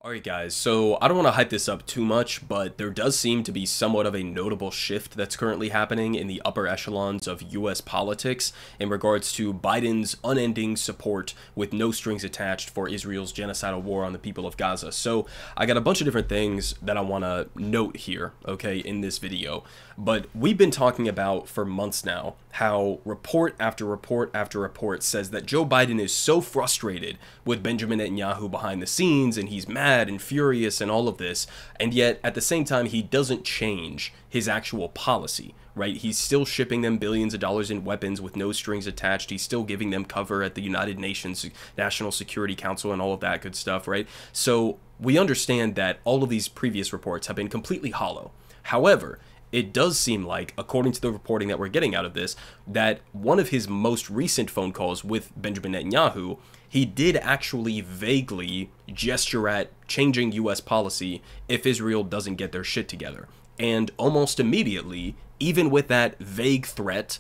Alright guys, so I don't want to hype this up too much, but there does seem to be somewhat of a notable shift that's currently happening in the upper echelons of US politics in regards to Biden's unending support with no strings attached for Israel's genocidal war on the people of Gaza. So I got a bunch of different things that I want to note here, okay, in this video. But we've been talking about for months now how report after report after report says that Joe Biden is so frustrated with Benjamin Netanyahu behind the scenes and he's mad and furious and all of this, and yet at the same time he doesn't change his actual policy, right? He's still shipping them billions of dollars in weapons with no strings attached. He's still giving them cover at the United Nations National Security Council and all of that good stuff, right? So we understand that all of these previous reports have been completely hollow. However, it does seem like, according to the reporting that we're getting out of this, that one of his most recent phone calls with Benjamin Netanyahu, he did actually vaguely gesture at changing US policy if Israel doesn't get their shit together. And almost immediately, even with that vague threat,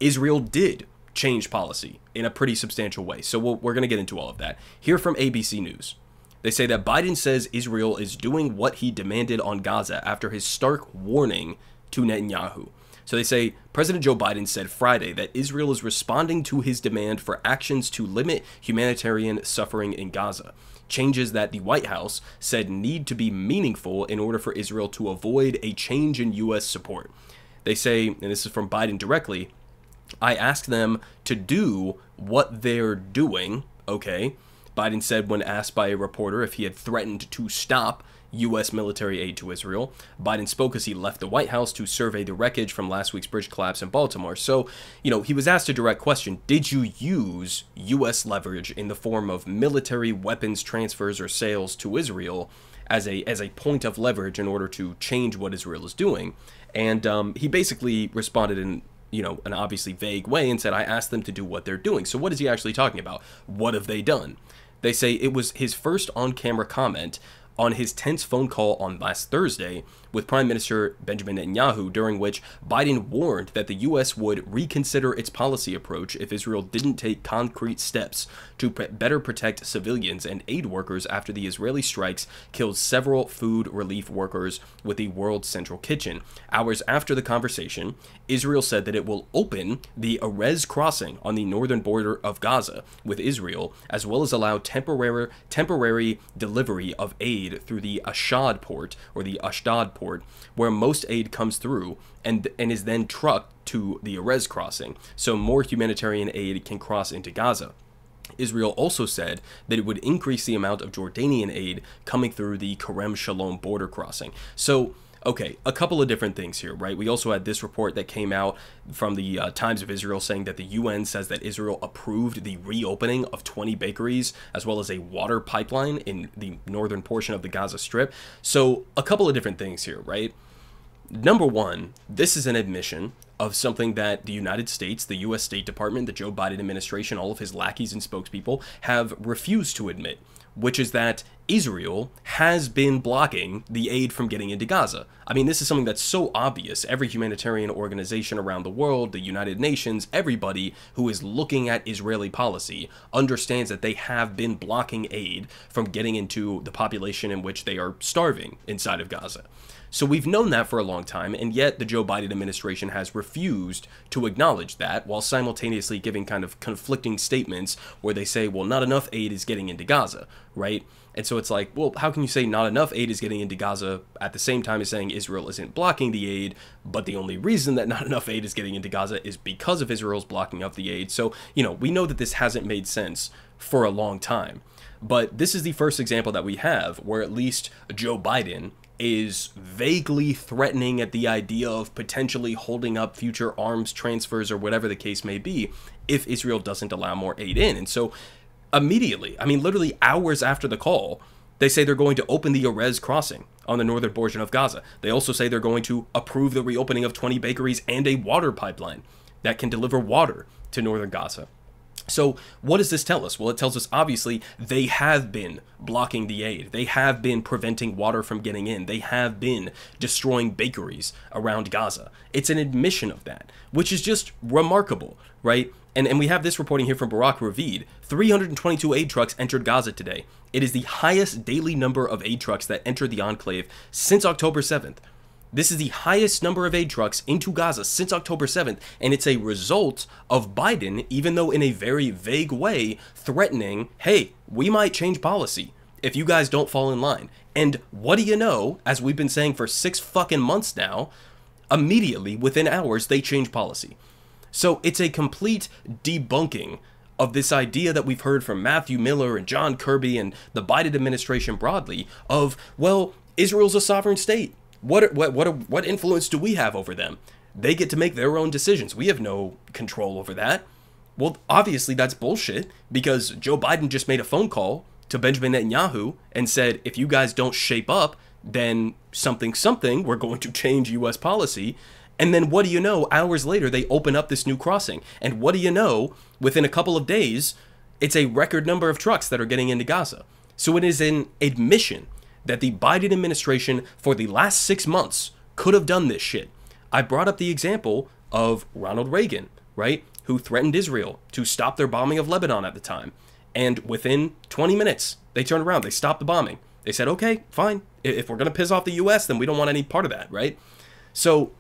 Israel did change policy in a pretty substantial way. So we're going to get into all of that. Here from ABC News. They say that Biden says Israel is doing what he demanded on Gaza after his stark warning to Netanyahu. So they say President Joe Biden said Friday that Israel is responding to his demand for actions to limit humanitarian suffering in Gaza. Changes that the White House said need to be meaningful in order for Israel to avoid a change in U.S. support. They say, and this is from Biden directly, I asked them to do what they're doing, okay? Biden said when asked by a reporter if he had threatened to stop U.S. military aid to Israel. Biden spoke as he left the White House to survey the wreckage from last week's bridge collapse in Baltimore. So, he was asked a direct question. Did you use U.S. leverage in the form of military weapons transfers or sales to Israel as a point of leverage in order to change what Israel is doing? And he basically responded in an obviously vague way and said, I asked them to do what they're doing. So what is he actually talking about? What have they done? They say it was his first on-camera comment on his tense phone call on last Thursday with Prime Minister Benjamin Netanyahu, during which Biden warned that the U.S. would reconsider its policy approach if Israel didn't take concrete steps to better protect civilians and aid workers after the Israeli strikes killed several food relief workers with the World Central Kitchen. Hours after the conversation, Israel said that it will open the Erez crossing on the northern border of Gaza with Israel, as well as allow temporary delivery of aid through the Ashdod port, or the Ashdod port, where most aid comes through and is then trucked to the Erez crossing, so more humanitarian aid can cross into Gaza. Israel also said that it would increase the amount of Jordanian aid coming through the Kerem Shalom border crossing. So, okay, a couple of different things here, right? We also had this report that came out from the Times of Israel saying that the UN says that Israel approved the reopening of 20 bakeries as well as a water pipeline in the northern portion of the Gaza Strip. So a couple of different things here, right? Number one, this is an admission of something that the United States, the U.S. State Department, the Joe Biden administration, all of his lackeys and spokespeople have refused to admit, which is that Israel has been blocking the aid from getting into Gaza. I mean, this is something that's so obvious. Every humanitarian organization around the world, the United Nations, everybody who is looking at Israeli policy understands that they have been blocking aid from getting into the population in which they are starving inside of Gaza. So we've known that for a long time, and yet the Joe Biden administration has refused to acknowledge that, while simultaneously giving kind of conflicting statements where they say, well, not enough aid is getting into Gaza, right? And so it's like, well, how can you say not enough aid is getting into Gaza at the same time as saying Israel isn't blocking the aid, but the only reason that not enough aid is getting into Gaza is because of Israel's blocking of the aid? So, we know that this hasn't made sense for a long time. But this is the first example that we have where at least Joe Biden is vaguely threatening at the idea of potentially holding up future arms transfers or whatever the case may be if Israel doesn't allow more aid in. And so immediately, I mean, literally hours after the call, they say they're going to open the Erez crossing on the northern portion of Gaza. They also say they're going to approve the reopening of 20 bakeries and a water pipeline that can deliver water to northern Gaza. So what does this tell us? Well, it tells us obviously they have been blocking the aid. They have been preventing water from getting in. They have been destroying bakeries around Gaza. It's an admission of that, which is just remarkable, right? And we have this reporting here from Barak Ravid. 322 aid trucks entered Gaza today. It is the highest daily number of aid trucks that entered the enclave since October 7th. This is the highest number of aid trucks into Gaza since October 7th, and it's a result of Biden, even though in a very vague way, threatening, hey, we might change policy if you guys don't fall in line. And what do you know, as we've been saying for 6 fucking months now, immediately, within hours, they change policy. So it's a complete debunking of this idea that we've heard from Matthew Miller and John Kirby and the Biden administration broadly of, well, Israel's a sovereign state. What influence do we have over them? They get to make their own decisions. We have no control over that. Well, obviously that's bullshit, because Joe Biden just made a phone call to Benjamin Netanyahu and said, if you guys don't shape up, then something, we're going to change U.S. policy. And then what do you know? Hours later, they open up this new crossing. And what do you know? Within a couple of days, it's a record number of trucks that are getting into Gaza. So it is an admission that the Biden administration for the last 6 months could have done this shit. I brought up the example of Ronald Reagan, right? Who threatened Israel to stop their bombing of Lebanon at the time. And within 20 minutes, they turned around, they stopped the bombing. They said, okay, fine. If we're going to piss off the US, then we don't want any part of that, right? So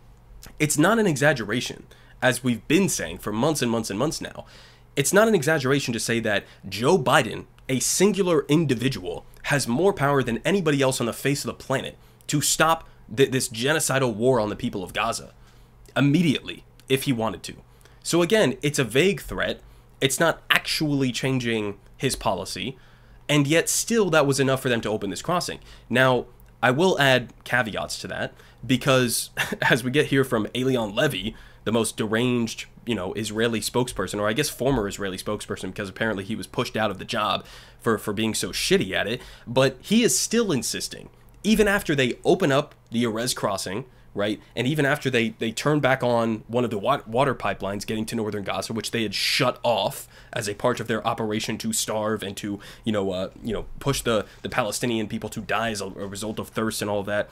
it's not an exaggeration, as we've been saying for months and months and months now. It's not an exaggeration to say that Joe Biden, a singular individual, has more power than anybody else on the face of the planet to stop this genocidal war on the people of Gaza immediately, if he wanted to. So again, it's a vague threat. It's not actually changing his policy, and yet still that was enough for them to open this crossing. Now, I will add caveats to that, because as we get here from Elion Levy, the most deranged, Israeli spokesperson, or I guess former Israeli spokesperson, because apparently he was pushed out of the job for being so shitty at it, but he is still insisting, even after they open up the Erez crossing, right, and even after they turn back on one of the water pipelines getting to northern Gaza, which they had shut off as a part of their operation to starve and to, push the Palestinian people to die as a result of thirst and all of that.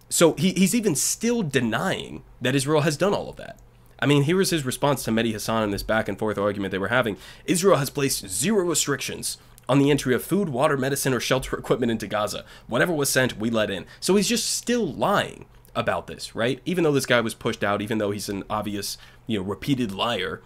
So he's even still denying that Israel has done all of that. I mean, here is his response to Mehdi Hassan in this back and forth argument they were having. Israel has placed 0 restrictions on the entry of food, water, medicine, or shelter equipment into Gaza. Whatever was sent, we let in. So he's just still lying about this, right? Even though this guy was pushed out, even though he's an obvious, repeated liar.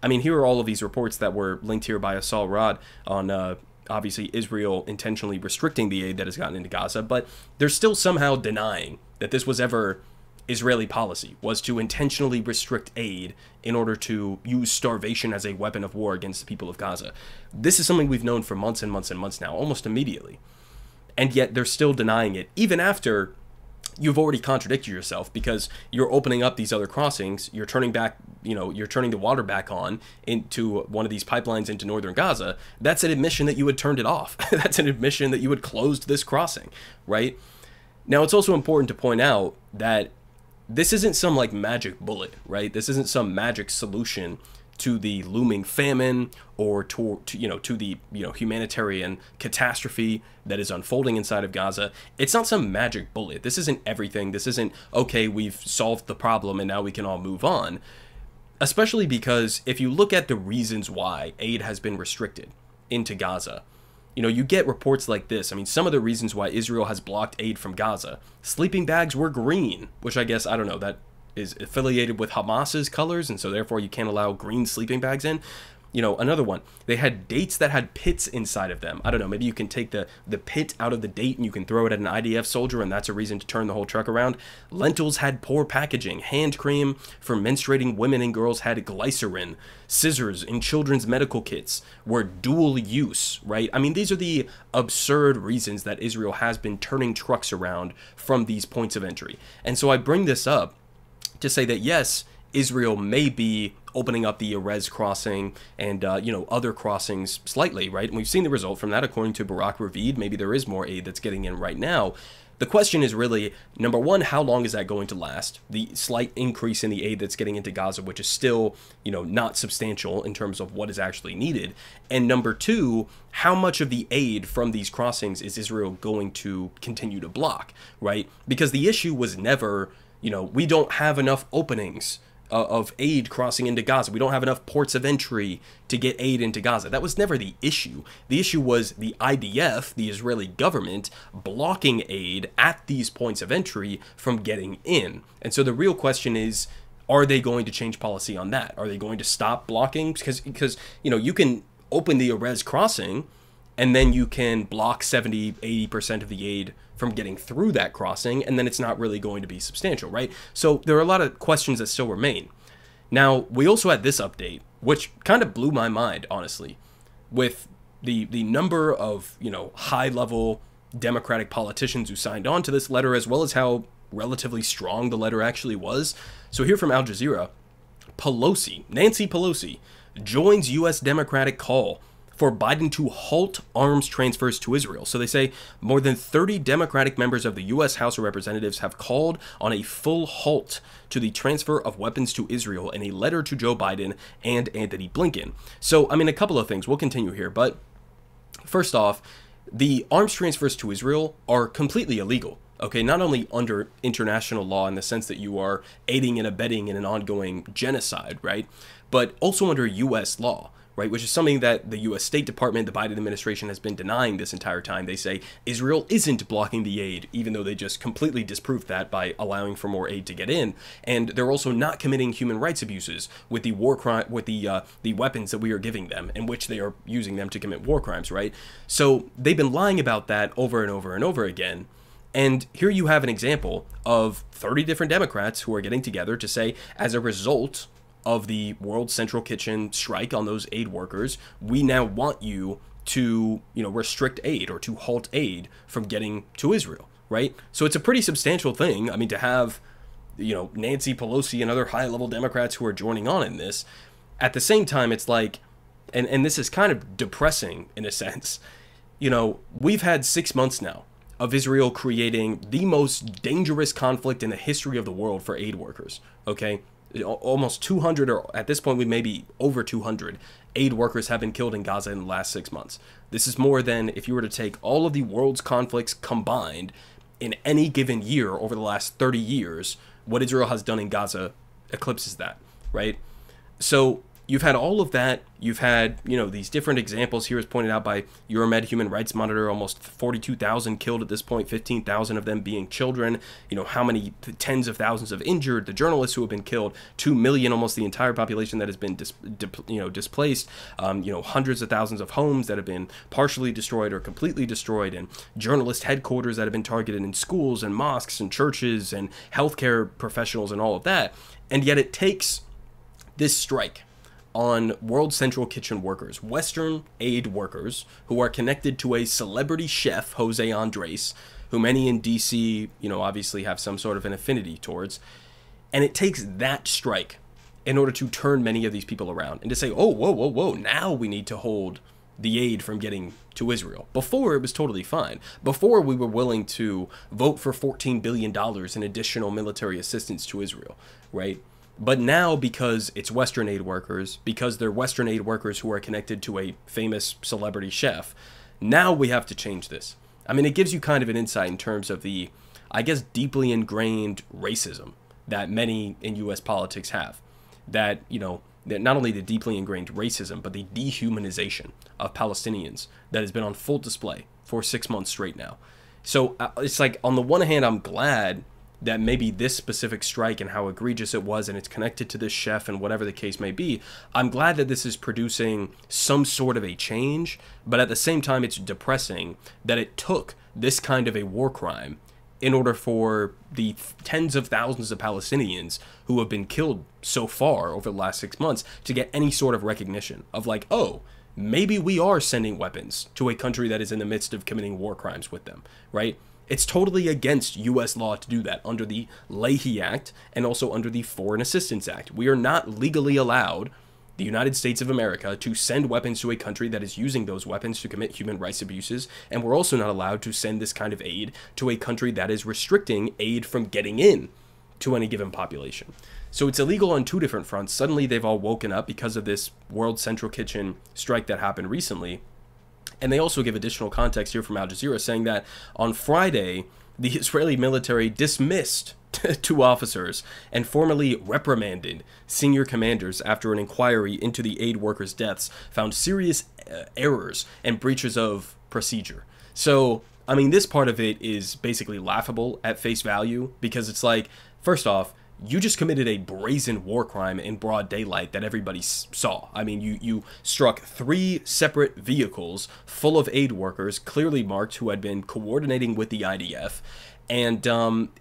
I mean, here are all of these reports that were linked here by Asal Rod on, obviously, Israel intentionally restricting the aid that has gotten into Gaza, but they're still somehow denying that this was ever Israeli policy, was to intentionally restrict aid in order to use starvation as a weapon of war against the people of Gaza. This is something we've known for months and months and months now, almost immediately. And yet they're still denying it, even after you've already contradicted yourself, because you're opening up these other crossings, you're turning back, you're turning the water back on into one of these pipelines into northern Gaza. That's an admission that you had turned it off. That's an admission that you had closed this crossing, right? Now, it's also important to point out that this isn't some like magic bullet, right? This isn't some magic solution to the looming famine or to the humanitarian catastrophe that is unfolding inside of Gaza. It's not some magic bullet. This isn't everything. This isn't, okay, we've solved the problem and now we can all move on. Especially because if you look at the reasons why aid has been restricted into Gaza, you get reports like this. I mean, some of the reasons why Israel has blocked aid from Gaza. Sleeping bags were green, which I guess, I don't know, that is affiliated with Hamas's colors, and so therefore you can't allow green sleeping bags in. Another one, they had dates that had pits inside of them. I don't know, maybe you can take the pit out of the date and you can throw it at an IDF soldier, and that's a reason to turn the whole truck around. Lentils had poor packaging. Hand cream for menstruating women and girls had glycerin. Scissors in children's medical kits were dual use, right? I mean, these are the absurd reasons that Israel has been turning trucks around from these points of entry. And so I bring this up to say that, yes, Israel may be opening up the Erez crossing and, other crossings slightly, right? And we've seen the result from that, according to Barak Ravid. Maybe there is more aid that's getting in right now. The question is really, number one, how long is that going to last? The slight increase in the aid that's getting into Gaza, which is still, not substantial in terms of what is actually needed. And number two, how much of the aid from these crossings is Israel going to continue to block, right? Because the issue was never, we don't have enough openings of aid crossing into Gaza. We don't have enough ports of entry to get aid into Gaza. That was never the issue. The issue was the IDF, the Israeli government, blocking aid at these points of entry from getting in. And so the real question is, are they going to change policy on that? Are they going to stop blocking? Because you can open the Erez crossing and then you can block 70-80% of the aid from getting through that crossing, and then it's not really going to be substantial, right? So there are a lot of questions that still remain. Now, we also had this update, which kind of blew my mind, honestly, with the number of, high-level Democratic politicians who signed on to this letter, as well as how relatively strong the letter actually was. So here from Al Jazeera, Nancy Pelosi, joins U.S. Democratic call for Biden to halt arms transfers to Israel. So they say more than 30 Democratic members of the U.S. House of Representatives have called on a full halt to the transfer of weapons to Israel in a letter to Joe Biden and Anthony Blinken. So, a couple of things. We'll continue here. But first off, the arms transfers to Israel are completely illegal. Okay, not only under international law in the sense that you are aiding and abetting in an ongoing genocide, right? But also under U.S. law. Right, which is something that the U.S. State Department, the Biden administration, has been denying this entire time. They say Israel isn't blocking the aid, even though they just completely disproved that by allowing for more aid to get in. And they're also not committing human rights abuses with the war crime, with the weapons that we are giving them, in which they are using them to commit war crimes. Right. So they've been lying about that over and over and over again. And here you have an example of 30 different Democrats who are getting together to say, as a result of the World Central Kitchen strike on those aid workers, we now want you to, restrict aid or to halt aid from getting to Israel, right? So it's a pretty substantial thing. To have, Nancy Pelosi and other high-level Democrats who are joining on in this. At the same time, it's like, and this is kind of depressing in a sense, we've had 6 months now of Israel creating the most dangerous conflict in the history of the world for aid workers, okay? Almost 200, or at this point we may be over 200 aid workers have been killed in Gaza in the last 6 months. This is more than if you were to take all of the world's conflicts combined in any given year over the last 30 years. What Israel has done in Gaza eclipses that, right? So you've had all of that. You've had, these different examples here, as pointed out by Euromed Human Rights Monitor, almost 42,000 killed at this point, 15,000 of them being children. How many tens of thousands of injured, the journalists who have been killed, 2 million, almost the entire population that has been displaced, hundreds of thousands of homes that have been partially destroyed or completely destroyed, and journalist headquarters that have been targeted in schools and mosques and churches and healthcare professionals and all of that. And yet it takes this strike on World Central Kitchen workers, Western aid workers, who are connected to a celebrity chef, José Andrés, who many in DC, obviously have some sort of an affinity towards. And it takes that strike in order to turn many of these people around and to say, oh, whoa, now we need to hold the aid from getting to Israel. Before, it was totally fine. Before, we were willing to vote for $14 billion in additional military assistance to Israel, right? But now, because it's Western aid workers, because they're Western aid workers who are connected to a famous celebrity chef, now we have to change this. It gives you kind of an insight in terms of the, I guess, deeply ingrained racism that many in U.S. politics have. That, that not only the deeply ingrained racism, but the dehumanization of Palestinians that has been on full display for 6 months straight now. So it's like, on the one hand, I'm glad that maybe this specific strike and how egregious it was, and it's connected to this chef and whatever the case may be. I'm glad that this is producing some sort of a change, but at the same time, it's depressing that it took this kind of a war crime in order for the tens of thousands of Palestinians who have been killed so far over the last 6 months to get any sort of recognition of like, oh, maybe we are sending weapons to a country that is in the midst of committing war crimes with them, right? It's totally against U.S. law to do that under the Leahy Act and also under the Foreign Assistance Act. We are not legally allowed, the United States of America, to send weapons to a country that is using those weapons to commit human rights abuses, and we're also not allowed to send this kind of aid to a country that is restricting aid from getting in to any given population. So it's illegal on two different fronts. Suddenly they've all woken up because of this World Central Kitchen strike that happened recently. And they also give additional context here from Al Jazeera, saying that on Friday, the Israeli military dismissed two officers and formally reprimanded senior commanders after an inquiry into the aid workers' deaths found serious errors and breaches of procedure. So, I mean, this part of it is basically laughable at face value, because it's like, first off, you just committed a brazen war crime in broad daylight that everybody saw. I mean, you struck 3 separate vehicles full of aid workers, clearly marked, who had been coordinating with the IDF. And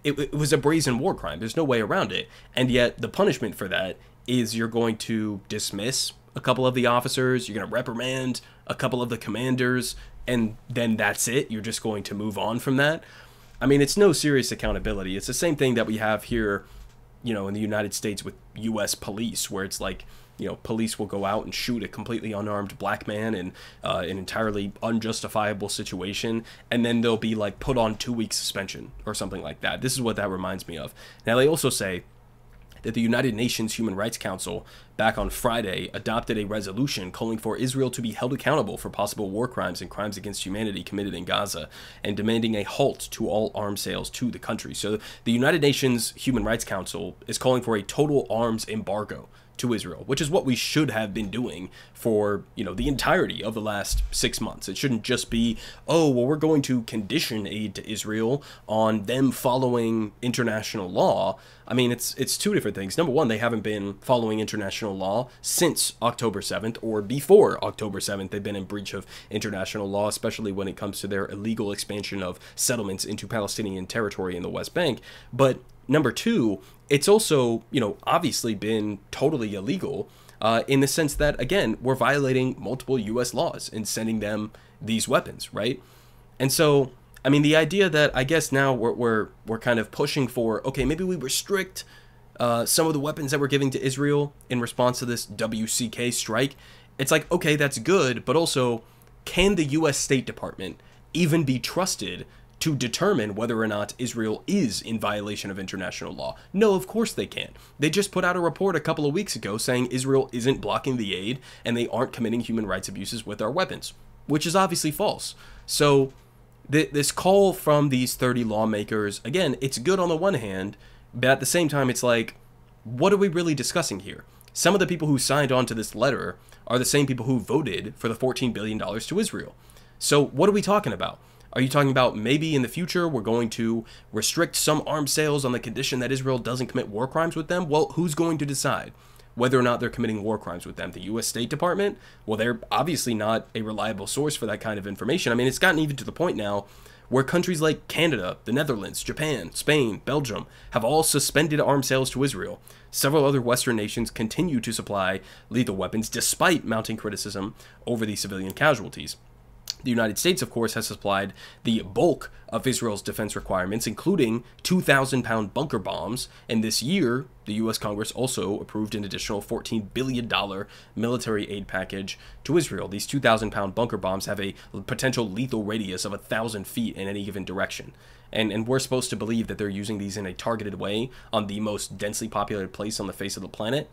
it was a brazen war crime. There's no way around it. And yet the punishment for that is you're going to dismiss a couple of the officers, you're going to reprimand a couple of the commanders, and then that's it. You're just going to move on from that. I mean, it's no serious accountability. It's the same thing that we have here, you know, in the United States with U.S. police, where it's like, you know, police will go out and shoot a completely unarmed black man in an entirely unjustifiable situation, and then they'll be like put on 2-week suspension or something like that. This is what that reminds me of. Now, they also say that the United Nations Human Rights Council back on Friday adopted a resolution calling for Israel to be held accountable for possible war crimes and crimes against humanity committed in Gaza, and demanding a halt to all arms sales to the country. So the United Nations Human Rights Council is calling for a total arms embargo to Israel, which is what we should have been doing for, you know, the entirety of the last 6 months. It shouldn't just be, oh, well, we're going to condition aid to Israel on them following international law. I mean, it's two different things. Number one, they haven't been following international law since October 7th, or before October 7th. They've been in breach of international law, especially when it comes to their illegal expansion of settlements into Palestinian territory in the West Bank. But number two, it's also, you know, obviously been totally illegal in the sense that, again, we're violating multiple U.S. laws in sending them these weapons, right? And so, I mean, the idea that I guess now we're kind of pushing for, okay, maybe we restrict some of the weapons that we're giving to Israel in response to this WCK strike. It's like, okay, that's good, but also, can the U.S. State Department even be trusted to determine whether or not Israel is in violation of international law? No, of course they can't. They just put out a report a couple of weeks ago saying Israel isn't blocking the aid and they aren't committing human rights abuses with our weapons, which is obviously false. So this call from these 30 lawmakers, again, it's good on the one hand, but at the same time, it's like, what are we really discussing here? Some of the people who signed on to this letter are the same people who voted for the $14 billion to Israel. So what are we talking about? Are you talking about maybe in the future we're going to restrict some arms sales on the condition that Israel doesn't commit war crimes with them? Well, who's going to decide whether or not they're committing war crimes with them? The U.S. State Department? Well, they're obviously not a reliable source for that kind of information. I mean, it's gotten even to the point now where countries like Canada, the Netherlands, Japan, Spain, Belgium have all suspended arms sales to Israel. Several other Western nations continue to supply lethal weapons despite mounting criticism over the civilian casualties. The United States, of course, has supplied the bulk of Israel's defense requirements, including 2,000-pound bunker bombs, and this year, the U.S. Congress also approved an additional $14 billion military aid package to Israel. These 2,000-pound bunker bombs have a potential lethal radius of 1,000 feet in any given direction. And we're supposed to believe that they're using these in a targeted way on the most densely populated place on the face of the planet.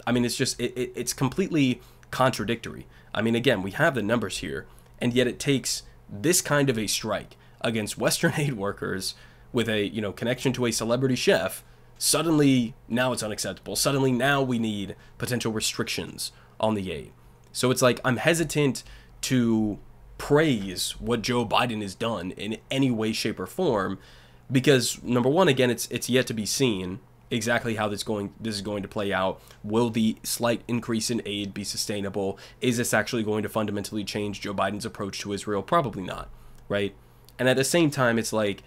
I mean, it's just, it's completely contradictory. I mean, again, we have the numbers here, and yet it takes this kind of a strike against Western aid workers with a, you know, connection to a celebrity chef. Suddenly, now it's unacceptable. Suddenly, now we need potential restrictions on the aid. So it's like, I'm hesitant to praise what Joe Biden has done in any way, shape, or form, because number one, again, it's yet to be seen exactly how this is going to play out. Will the slight increase in aid be sustainable? Is this actually going to fundamentally change Joe Biden's approach to Israel? Probably not, right? And at the same time, it's like,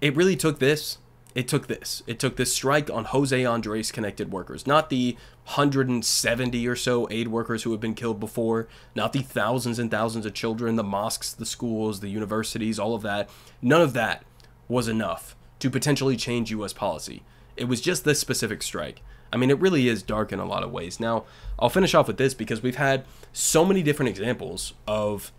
it really took this It took this. It took this strike on José Andrés connected workers, not the 170 or so aid workers who have been killed before, not the thousands and thousands of children, the mosques, the schools, the universities, all of that. None of that was enough to potentially change U.S. policy. It was just this specific strike. I mean, it really is dark in a lot of ways. Now, I'll finish off with this because we've had so many different examples of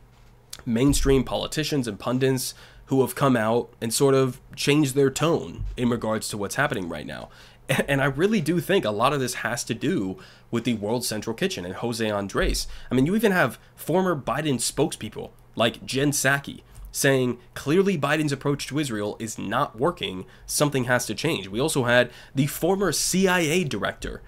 mainstream politicians and pundits who have come out and sort of changed their tone in regards to what's happening right now. And I really do think a lot of this has to do with the World Central Kitchen and José Andrés. I mean, you even have former Biden spokespeople like Jen Psaki saying clearly Biden's approach to Israel is not working. Something has to change. We also had the former CIA director,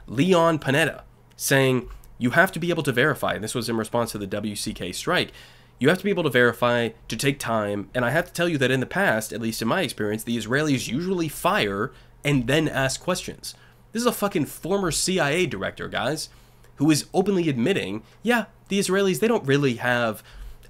Leon Panetta, saying you have to be able to verify, and this was in response to the WCK strike, you have to be able to verify, to take time, and I have to tell you that in the past, at least in my experience, the Israelis usually fire and then ask questions. This is a fucking former CIA director, guys, who is openly admitting, yeah, the Israelis, they don't really have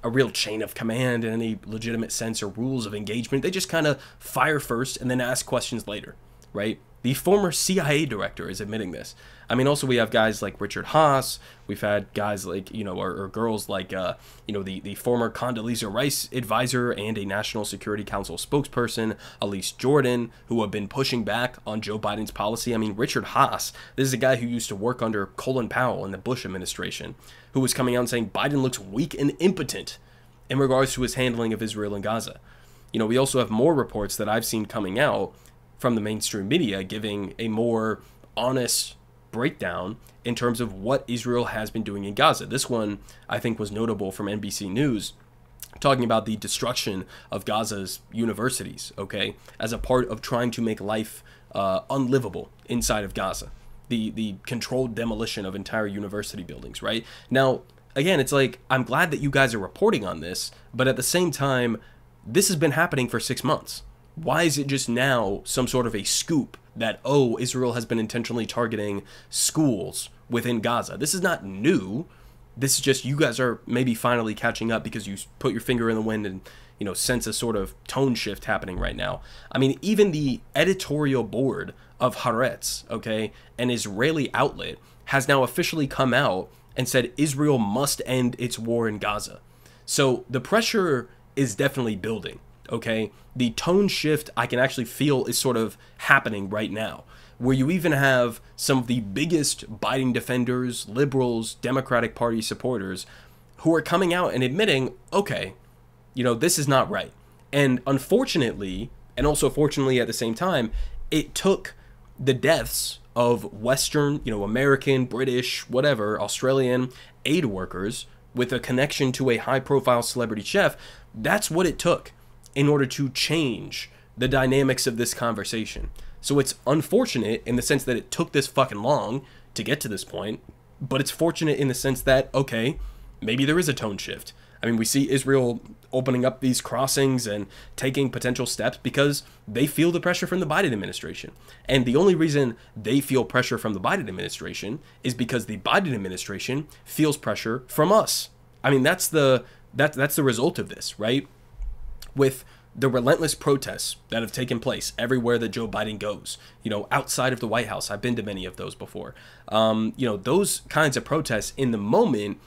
a real chain of command in any legitimate sense or rules of engagement. They just kind of fire first and then ask questions later, right? The former CIA director is admitting this. I mean, also we have guys like Richard Haas. We've had guys like, or girls like, the former Condoleezza Rice advisor and a National Security Council spokesperson, Elise Jordan, who have been pushing back on Joe Biden's policy. I mean, Richard Haas, this is a guy who used to work under Colin Powell in the Bush administration, who was coming out and saying Biden looks weak and impotent in regards to his handling of Israel and Gaza. We also have more reports that I've seen coming out from the mainstream media giving a more honest breakdown in terms of what Israel has been doing in Gaza. This one, I think, was notable from NBC News, talking about the destruction of Gaza's universities, as a part of trying to make life unlivable inside of Gaza. The controlled demolition of entire university buildings, right? Now, again, it's like, I'm glad that you guys are reporting on this, but at the same time, this has been happening for 6 months. Why is it just now some sort of a scoop that, oh, Israel has been intentionally targeting schools within Gaza? This is not new. This is just you guys are maybe finally catching up because you put your finger in the wind and, sense a sort of tone shift happening right now. I mean, even the editorial board of Haaretz, an Israeli outlet, has now officially come out and said Israel must end its war in Gaza. So the pressure is definitely building. The tone shift I can actually feel is sort of happening right now, where you even have some of the biggest Biden defenders, liberals, Democratic Party supporters who are coming out and admitting, this is not right. And unfortunately, and also fortunately at the same time, it took the deaths of Western, American, British, whatever, Australian aid workers with a connection to a high-profile celebrity chef. That's what it took in order to change the dynamics of this conversation. So it's unfortunate in the sense that it took this fucking long to get to this point, but it's fortunate in the sense that, maybe there is a tone shift. I mean, we see Israel opening up these crossings and taking potential steps because they feel the pressure from the Biden administration. And the only reason they feel pressure from the Biden administration is because the Biden administration feels pressure from us. I mean, that's the result of this, right? With the relentless protests that have taken place everywhere that Joe Biden goes, outside of the White House. I've been to many of those before. Those kinds of protests in the moment,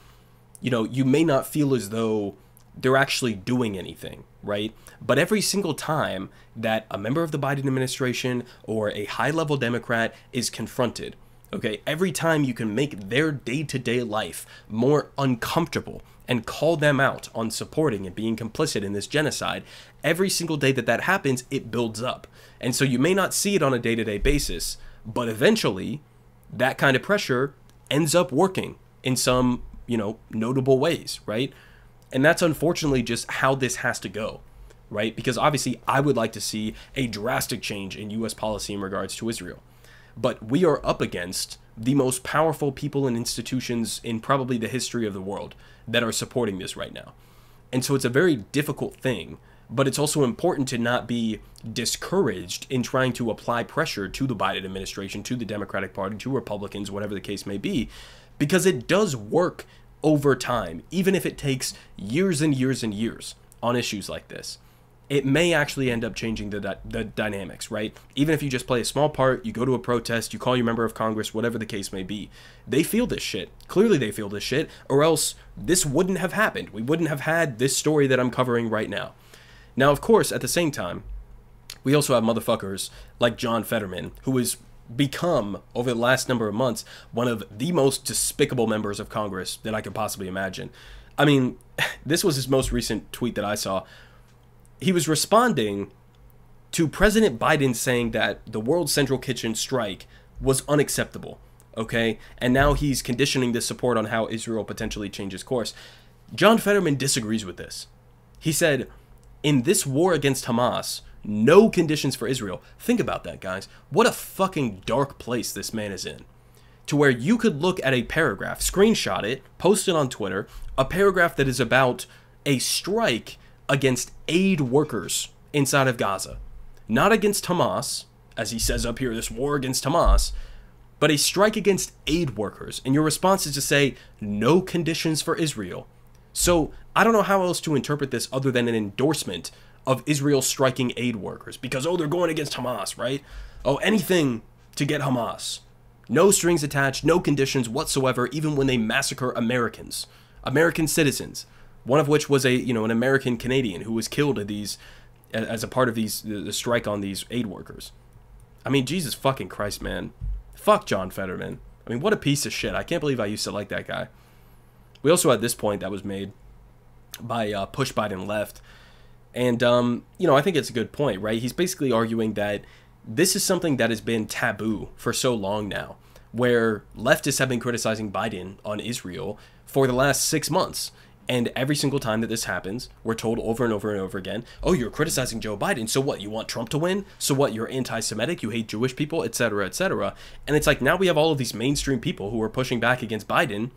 you may not feel as though they're actually doing anything, right? But every single time that a member of the Biden administration or a high-level Democrat is confronted, every time you can make their day-to-day life more uncomfortable and call them out on supporting and being complicit in this genocide, every single day that happens, it builds up. And so you may not see it on a day-to-day basis, but eventually that kind of pressure ends up working in some, notable ways, right? And that's unfortunately just how this has to go, right? Because obviously I would like to see a drastic change in U.S. policy in regards to Israel. But we are up against the most powerful people and institutions in probably the history of the world that are supporting this right now. And so it's a very difficult thing, but it's also important to not be discouraged in trying to apply pressure to the Biden administration, to the Democratic Party, to Republicans, whatever the case may be, because it does work over time, even if it takes years and years and years on issues like this. it may actually end up changing the dynamics, right? Even if you just play a small part, you go to a protest, you call your member of Congress, whatever the case may be. They feel this shit. Clearly they feel this shit, or else this wouldn't have happened. We wouldn't have had this story that I'm covering right now. Now, of course, at the same time, we also have motherfuckers like John Fetterman, who has become, over the last number of months, one of the most despicable members of Congress that I could possibly imagine. I mean, this was his most recent tweet that I saw. He was responding to President Biden saying that the World Central Kitchen strike was unacceptable, okay? And now he's conditioning this support on how Israel potentially changes course. John Fetterman disagrees with this. He said, in this war against Hamas, no conditions for Israel. Think about that, guys. What a fucking dark place this man is in. To where you could look at a paragraph, screenshot it, post it on Twitter, a paragraph that is about a strike against aid workers inside of Gaza. Not against Hamas, as he says up here, this war against Hamas, but a strike against aid workers. And your response is to say, no conditions for Israel. So I don't know how else to interpret this other than an endorsement of Israel striking aid workers. Because, oh, they're going against Hamas, right? Oh, anything to get Hamas. No strings attached, no conditions whatsoever, even when they massacre Americans. American citizens. One of which was an American Canadian who was killed at these, as a part of the strike on these aid workers. I mean, Jesus fucking Christ, man. Fuck John Fetterman. I mean, what a piece of shit. I can't believe I used to like that guy. We also had this point that was made by Push Biden Left. And, I think it's a good point, right? He's basically arguing that this is something that has been taboo for so long now, where leftists have been criticizing Biden on Israel for the last 6 months. And every single time that this happens, we're told over and over and over again, oh, you're criticizing Joe Biden, so what, you want Trump to win? So what, you're anti-Semitic, you hate Jewish people, etc., etc. And it's like, now we have all of these mainstream people who are pushing back against Biden,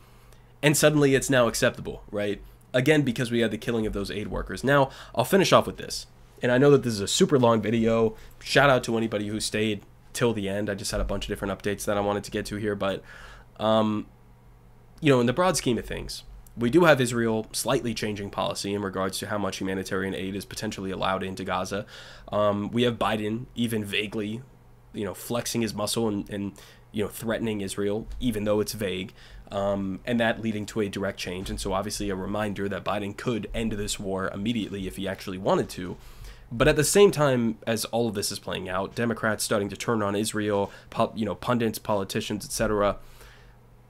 and suddenly it's now acceptable, right? Again, because we had the killing of those aid workers. Now, I'll finish off with this. And I know that this is a super long video. Shout out to anybody who stayed till the end. I just had a bunch of different updates that I wanted to get to here. But, in the broad scheme of things, we do have Israel slightly changing policy in regards to how much humanitarian aid is potentially allowed into Gaza. We have Biden even vaguely, flexing his muscle and threatening Israel, even though it's vague. And that leading to a direct change. And so obviously a reminder that Biden could end this war immediately if he actually wanted to. But at the same time as all of this is playing out, Democrats starting to turn on Israel, pundits, politicians, etc.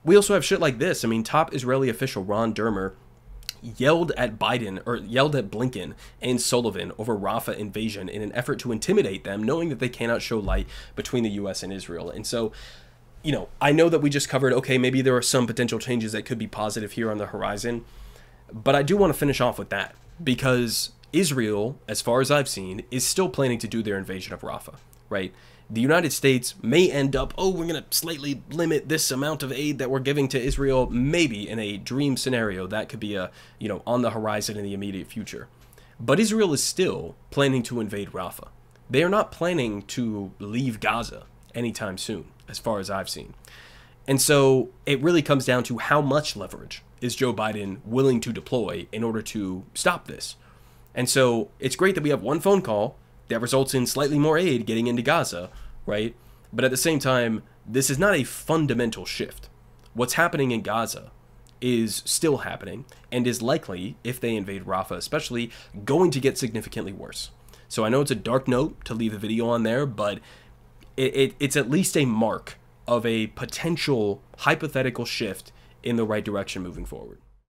We also have shit like this. I mean, top Israeli official Ron Dermer yelled at Blinken and Sullivan over Rafah invasion in an effort to intimidate them, knowing that they cannot show light between the U.S. and Israel. And so, I know that we just covered, okay, maybe there are some potential changes that could be positive here on the horizon, but I do want to finish off with that, because Israel, as far as I've seen, is still planning to do their invasion of Rafah, right? The United States may end up, we're going to slightly limit this amount of aid that we're giving to Israel, maybe in a dream scenario. That could be on the horizon in the immediate future. But Israel is still planning to invade Rafah. They are not planning to leave Gaza anytime soon, as far as I've seen. And so it really comes down to how much leverage is Joe Biden willing to deploy in order to stop this. And so it's great that we have one phone call that results in slightly more aid getting into Gaza, right? But at the same time, this is not a fundamental shift. What's happening in Gaza is still happening and is likely, if they invade Rafah especially, going to get significantly worse. So I know it's a dark note to leave the video on there, but it's at least a mark of a potential hypothetical shift in the right direction moving forward.